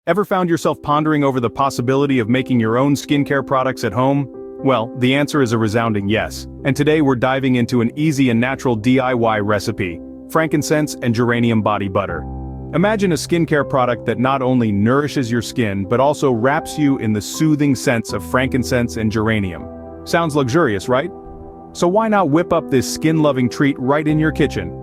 Ever found yourself pondering over the possibility of making your own skincare products at home? Well, the answer is a resounding yes. And today we're diving into an easy and natural DIY recipe: frankincense and geranium body butter. Imagine a skincare product that not only nourishes your skin but also wraps you in the soothing scents of frankincense and geranium. Sounds luxurious, right? So why not whip up this skin-loving treat right in your kitchen?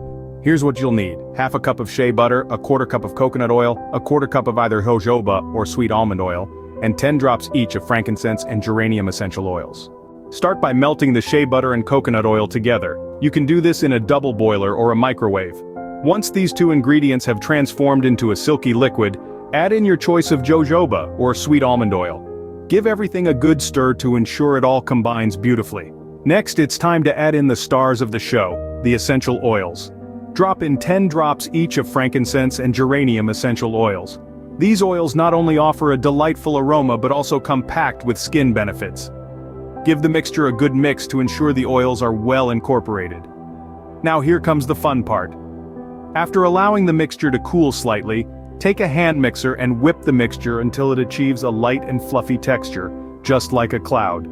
Here's what you'll need: half a cup of shea butter, a quarter cup of coconut oil, a quarter cup of either jojoba or sweet almond oil, and 10 drops each of frankincense and geranium essential oils. Start by melting the shea butter and coconut oil together. You can do this in a double boiler or a microwave. Once these two ingredients have transformed into a silky liquid, add in your choice of jojoba or sweet almond oil. Give everything a good stir to ensure it all combines beautifully. Next, it's time to add in the stars of the show, the essential oils. Drop in 10 drops each of frankincense and geranium essential oils. These oils not only offer a delightful aroma but also come packed with skin benefits. Give the mixture a good mix to ensure the oils are well incorporated. Now here comes the fun part. After allowing the mixture to cool slightly, take a hand mixer and whip the mixture until it achieves a light and fluffy texture, just like a cloud.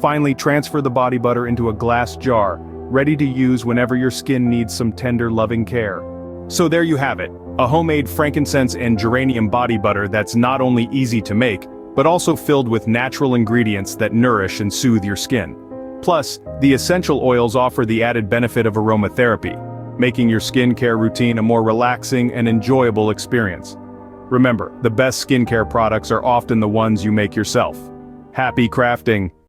Finally, transfer the body butter into a glass jar, ready to use whenever your skin needs some tender, loving care. So there you have it, a homemade frankincense and geranium body butter that's not only easy to make, but also filled with natural ingredients that nourish and soothe your skin. Plus, the essential oils offer the added benefit of aromatherapy, making your skincare routine a more relaxing and enjoyable experience. Remember, the best skincare products are often the ones you make yourself. Happy crafting!